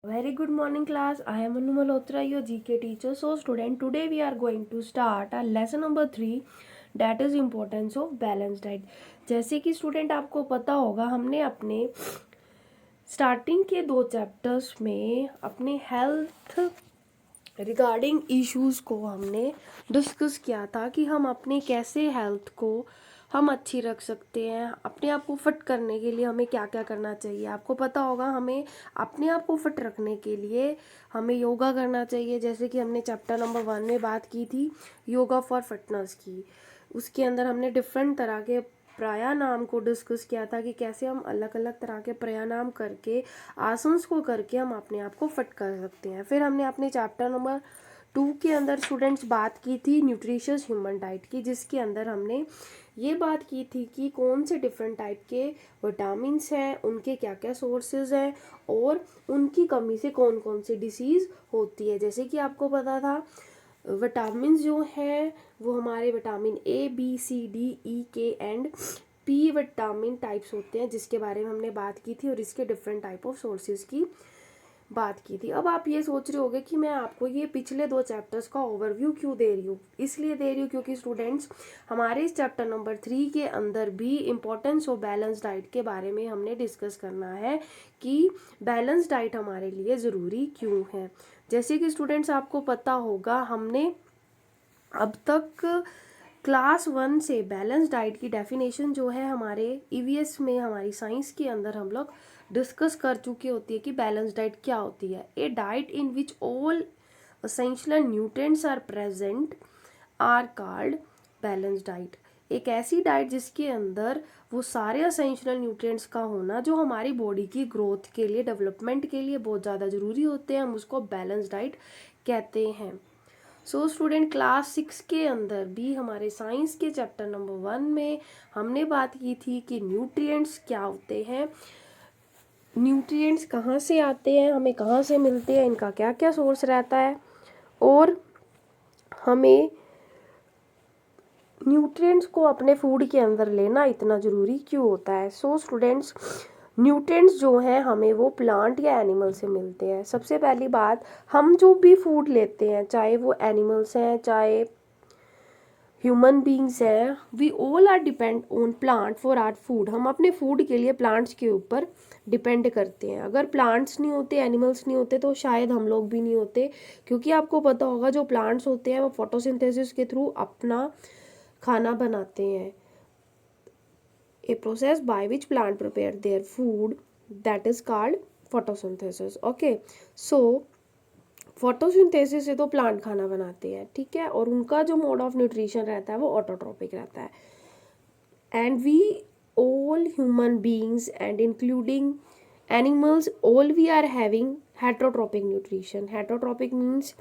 Very good morning class. I am Anu Malhotra, your GK teacher. So student, today we are going to start our lesson number 3, that is importance of balanced diet. जैसे कि student आपको पता होगा, हमने अपने starting के 2 chapters में अपने हेल्थ रिगार्डिंग इश्यूज़ को हमने डिस्कस किया था कि हम अपने कैसे हेल्थ को हम अच्छी रख सकते हैं, अपने आप को फिट करने के लिए हमें क्या क्या करना चाहिए। आपको पता होगा हमें अपने आप को फिट रखने के लिए हमें योगा करना चाहिए, जैसे कि हमने चैप्टर नंबर 1 में बात की थी योगा फॉर फिटनेस की। उसके अंदर हमने डिफरेंट तरह के प्राणायाम को डिस्कस किया था कि कैसे हम अलग अलग तरह के प्राणायाम करके आसन्स को करके हम अपने आप को फिट कर सकते हैं। फिर हमने अपने चैप्टर नंबर 2 के अंदर स्टूडेंट्स बात की थी न्यूट्रिशियस ह्यूमन डाइट की, जिसके अंदर हमने ये बात की थी कि कौन से डिफरेंट टाइप के विटामिन्स हैं, उनके क्या क्या सोर्सेज हैं और उनकी कमी से कौन कौन सी डिसीज़ होती है। जैसे कि आपको पता था विटामिन जो हैं वो हमारे vitamin A B C D E K and P vitamin types होते हैं, जिसके बारे में हमने बात की थी और इसके डिफरेंट टाइप ऑफ सोर्सेज की बात की थी। अब आप ये सोच रहे होंगे कि मैं आपको ये पिछले 2 चैप्टर्स का ओवरव्यू क्यों दे रही हूँ। इसलिए दे रही हूँ क्योंकि स्टूडेंट्स हमारे इस चैप्टर नंबर 3 के अंदर भी इम्पोर्टेंस ऑफ बैलेंस डाइट के बारे में हमने डिस्कस करना है कि बैलेंस डाइट हमारे लिए ज़रूरी क्यों है। जैसे कि स्टूडेंट्स आपको पता होगा हमने अब तक क्लास 1 से बैलेंस डाइट की डेफिनेशन जो है हमारे ईवीएस में हमारी साइंस के अंदर हम लोग डिस्कस कर चुके होती है कि बैलेंस डाइट क्या होती है। A diet in which all essential nutrients are present are called balance diet. एक ऐसी डाइट जिसके अंदर वो सारे एसेंशियल न्यूट्रिएंट्स का होना जो हमारी बॉडी की ग्रोथ के लिए डेवलपमेंट के लिए बहुत ज़्यादा ज़रूरी होते हैं, हम उसको बैलेंस डाइट कहते हैं। सो स्टूडेंट क्लास 6 के अंदर भी हमारे साइंस के चैप्टर नंबर 1 में हमने बात की थी कि न्यूट्रिएंट्स क्या होते हैं, न्यूट्रिएंट्स कहाँ से आते हैं, हमें कहाँ से मिलते हैं, इनका क्या क्या सोर्स रहता है और हमें न्यूट्रिएंट्स को अपने फूड के अंदर लेना इतना ज़रूरी क्यों होता है। सो स्टूडेंट्स न्यूट्रिएंट्स जो हैं हमें वो प्लांट या एनिमल से मिलते हैं। सबसे पहली बात, हम जो भी फूड लेते हैं चाहे वो एनिमल्स हैं चाहे ह्यूमन बींग्स हैं, we all are depend on plant for our food. हम अपने फूड के लिए प्लांट्स के ऊपर डिपेंड करते हैं। अगर प्लांट्स नहीं होते, एनिमल्स नहीं होते तो शायद हम लोग भी नहीं होते, क्योंकि आपको पता होगा जो प्लांट्स होते हैं वो फोटोसिंथेसिस के थ्रू अपना खाना बनाते हैं। A process by which plant prepare their food that is called photosynthesis. Okay, so photosynthesis से तो प्लांट खाना बनाते हैं, ठीक है, और उनका जो मोड ऑफ न्यूट्रिशन रहता है वो ऑटोट्रोपिक रहता है। And we all human beings and including animals all we are having heterotrophic nutrition. Heterotrophic means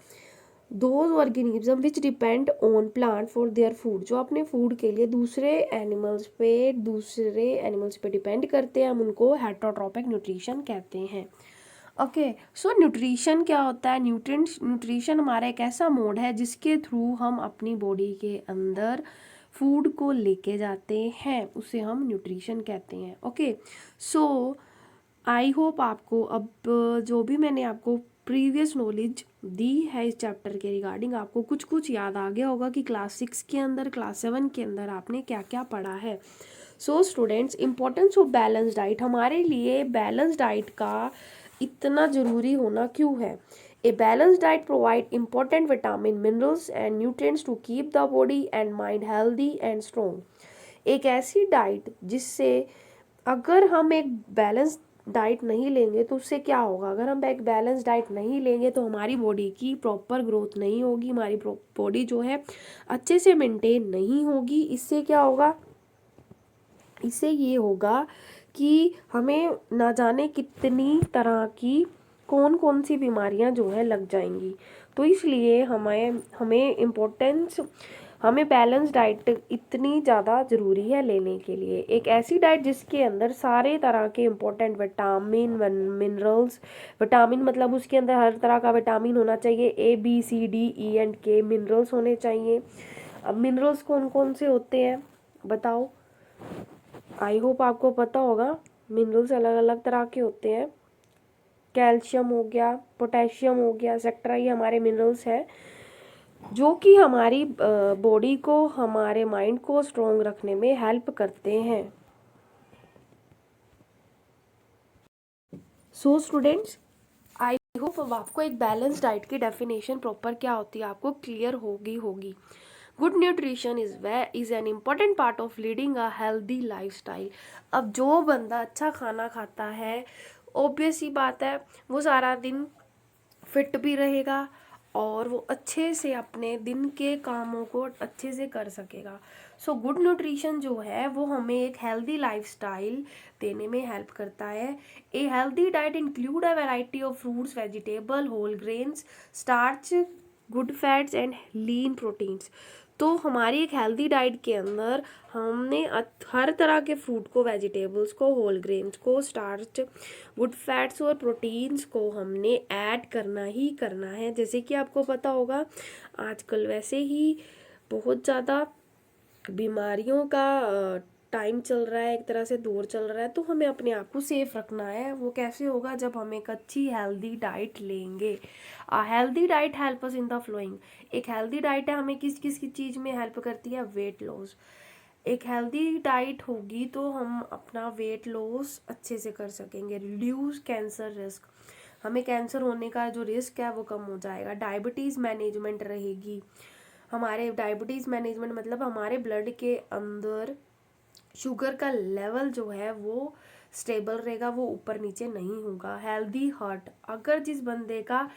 those organism which depend on plant for their food, जो अपने फूड के लिए दूसरे एनिमल्स पे डिपेंड करते हैं, हम उनको हेटरोट्रोपिक न्यूट्रिशन कहते हैं। ओके, सो न्यूट्रिशन क्या होता है। न्यूट्रिशन हमारा एक ऐसा मोड है जिसके थ्रू हम अपनी बॉडी के अंदर फूड को लेके जाते हैं, उसे हम न्यूट्रिशन कहते हैं। ओके, सो आई होप आपको अब जो भी मैंने आपको प्रीवियस नॉलेज दी है इस चैप्टर के रिगार्डिंग आपको कुछ कुछ याद आ गया होगा कि क्लास 6 के अंदर, क्लास 7 के अंदर आपने क्या क्या पढ़ा है। So students, importance of balance diet, हमारे लिए बैलेंस डाइट का इतना ज़रूरी होना क्यों है। A balance diet provide important vitamin, minerals and nutrients to keep the body and mind healthy and strong. एक ऐसी डाइट जिससे अगर हम एक बैलेंस डाइट नहीं लेंगे तो उससे क्या होगा, अगर हम एक बैलेंस डाइट नहीं लेंगे तो हमारी बॉडी की प्रॉपर ग्रोथ नहीं होगी, हमारी बॉडी जो है अच्छे से मेंटेन नहीं होगी। इससे क्या होगा, इससे ये होगा कि हमें ना जाने कितनी तरह की कौन कौन सी बीमारियां जो है लग जाएंगी। तो इसलिए हमें बैलेंस डाइट इतनी ज़्यादा ज़रूरी है लेने के लिए। एक ऐसी डाइट जिसके अंदर सारे तरह के इम्पोर्टेंट विटामिन, मिनरल्स, विटामिन मतलब उसके अंदर हर तरह का विटामिन होना चाहिए, A B C D E and K, minerals होने चाहिए। अब मिनरल्स कौन कौन से होते हैं बताओ, आई होप आपको पता होगा। मिनरल्स अलग अलग तरह के होते हैं। कैल्शियम हो गया, पोटेशियम हो गया, एक्सेट्रा, ये हमारे मिनरल्स हैं जो कि हमारी बॉडी को, हमारे माइंड को स्ट्रॉन्ग रखने में हेल्प करते हैं। सो स्टूडेंट्स, आई होप अब आपको एक बैलेंस डाइट की डेफिनेशन प्रॉपर क्या होती है आपको क्लियर होगी। Good nutrition is an important part of leading a healthy lifestyle. अब जो बंदा अच्छा खाना खाता है, ऑब्वियस ही बात है, वो सारा दिन फिट भी रहेगा और वो अच्छे से अपने दिन के कामों को अच्छे से कर सकेगा। सो गुड न्यूट्रिशन जो है वो हमें एक हेल्दी लाइफस्टाइल देने में हेल्प करता है। A healthy diet include a variety of fruits, vegetable, whole grains, starch, good fats and lean proteins. तो हमारी एक हेल्दी डाइट के अंदर हमने हर तरह के फ्रूट को, वेजिटेबल्स को, होल ग्रेन्स को, स्टार्च, गुड फैट्स और प्रोटीन्स को हमने ऐड करना ही करना है। जैसे कि आपको पता होगा आजकल वैसे ही बहुत ज़्यादा बीमारियों का टाइम चल रहा है, एक तरह से दौर चल रहा है, तो हमें अपने आप को सेफ रखना है। वो कैसे होगा? जब हम एक अच्छी हेल्दी डाइट लेंगे। A healthy diet help us in the flowing. एक हेल्दी डाइट है हमें किस किस की चीज़ में हेल्प करती है? Weight loss. एक हेल्दी डाइट होगी तो हम अपना वेट लॉस अच्छे से कर सकेंगे। रिड्यूस कैंसर रिस्क, हमें कैंसर होने का जो रिस्क है वो कम हो जाएगा। डायबिटीज़ मैनेजमेंट रहेगी। हमारे डायबिटीज़ मैनेजमेंट मतलब हमारे ब्लड के अंदर शुगर का लेवल जो है वो स्टेबल रहेगा, वो ऊपर नीचे नहीं होगा। हेल्दी हार्ट, अगर जिस बंदे का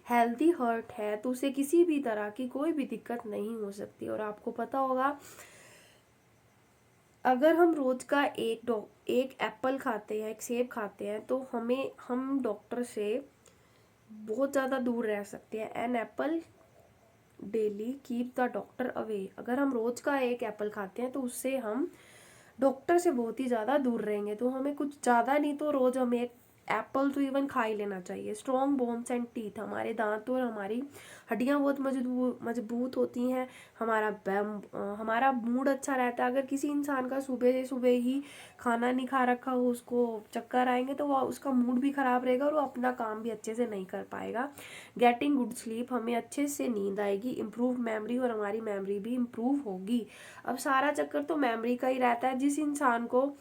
हेल्दी हार्ट है तो उसे किसी भी तरह की कोई भी दिक्कत नहीं हो सकती। और आपको पता होगा अगर हम रोज का एक एप्पल खाते हैं, एक सेब खाते हैं, तो हम डॉक्टर से बहुत ज़्यादा दूर रह सकते हैं। An apple daily keep the doctor away. अगर हम रोज का एक एप्पल खाते हैं तो उससे हम डॉक्टर से बहुत ही ज़्यादा दूर रहेंगे। तो हमें कुछ ज़्यादा नहीं तो रोज़ हमें एक एप्पल तो इवन खा ही लेना चाहिए। स्ट्रॉन्ग बोन्स एंड टीथ, हमारे दांत और हमारी हड्डियां बहुत मजबूत होती हैं। हमारा मूड अच्छा रहता है। अगर किसी इंसान का सुबह सुबह ही खाना नहीं खा रखा हो, उसको चक्कर आएंगे तो वह उसका मूड भी ख़राब रहेगा और वो अपना काम भी अच्छे से नहीं कर पाएगा। गेटिंग गुड स्लीप, हमें अच्छे से नींद आएगी। इम्प्रूव मेमोरी, और हमारी मेमोरी भी इम्प्रूव होगी। अब सारा चक्कर तो मेमोरी का ही रहता है। जिस इंसान को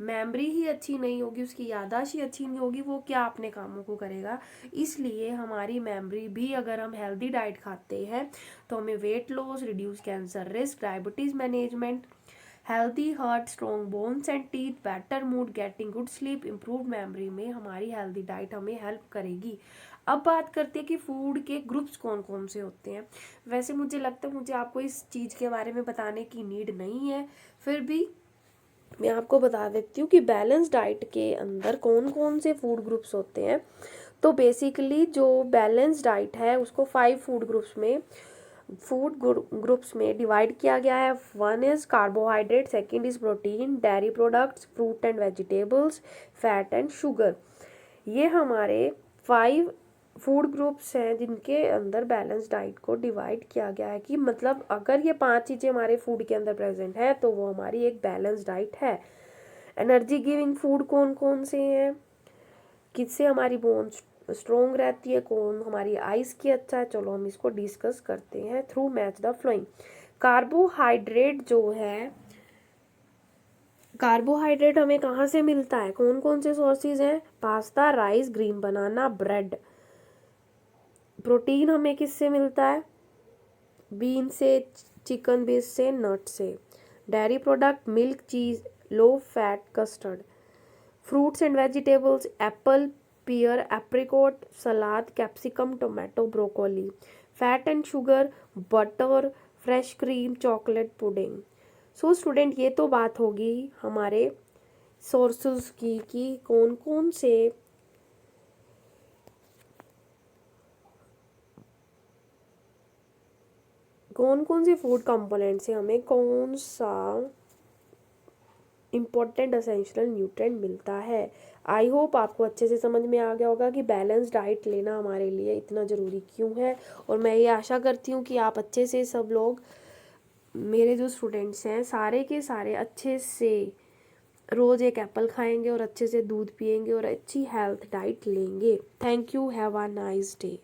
मेमोरी ही अच्छी नहीं होगी, उसकी याददाश्त ही अच्छी नहीं होगी, वो क्या अपने कामों को करेगा। इसलिए हमारी मेमोरी भी, अगर हम हेल्दी डाइट खाते हैं तो हमें weight loss, reduce cancer risk, diabetes management, healthy heart, strong bones and teeth, better mood, getting good sleep, improve memory में हमारी हेल्दी डाइट हमें हेल्प करेगी। अब बात करते हैं कि फूड के ग्रुप्स कौन कौन से होते हैं। वैसे मुझे लगता है मुझे आपको इस चीज़ के बारे में बताने की नीड नहीं है, फिर भी मैं आपको बता देती हूँ कि बैलेंस डाइट के अंदर कौन कौन से फूड ग्रुप्स होते हैं। तो बेसिकली जो बैलेंस डाइट है उसको 5 फूड ग्रुप्स में डिवाइड किया गया है। 1 is carbohydrate, second is protein, dairy products, fruit and vegetables, fat and sugar. ये हमारे 5 फूड ग्रुप्स हैं जिनके अंदर बैलेंस डाइट को डिवाइड किया गया है। कि मतलब अगर ये 5 चीज़ें हमारे फूड के अंदर प्रेजेंट है तो वो हमारी एक बैलेंस डाइट है। एनर्जी गिविंग फूड कौन कौन से हैं, किससे हमारी बोन्स स्ट्रोंग रहती है, कौन हमारी आइज़ की अच्छा है, चलो हम इसको डिस्कस करते हैं through match the flowing. Carbohydrate जो है, कार्बोहाइड्रेट हमें कहाँ से मिलता है, कौन कौन से सोर्सेज हैं? पास्ता, राइस, ग्रीन बनाना, ब्रेड। प्रोटीन हमें किससे मिलता है? बीन से, चिकन बेस से, नट से। Dairy product, milk, cheese, low fat custard. Fruits and vegetables, apple, pear, apricot, salad, capsicum, tomato, broccoli. Fat and sugar, butter, fresh cream, chocolate pudding. So student, ये तो बात होगी हमारे sources की कि कौन कौन से फूड कंपोनेंट से हमें कौन सा इम्पोर्टेंट एसेंशियल न्यूट्रिएंट मिलता है। आई होप आपको अच्छे से समझ में आ गया होगा कि बैलेंस डाइट लेना हमारे लिए इतना ज़रूरी क्यों है। और मैं ये आशा करती हूँ कि आप अच्छे से, सब लोग मेरे जो स्टूडेंट्स हैं सारे के सारे अच्छे से रोज़ एक एप्पल खाएंगे और अच्छे से दूध पिएंगे और अच्छी हेल्थ डाइट लेंगे। Thank you, have a nice day.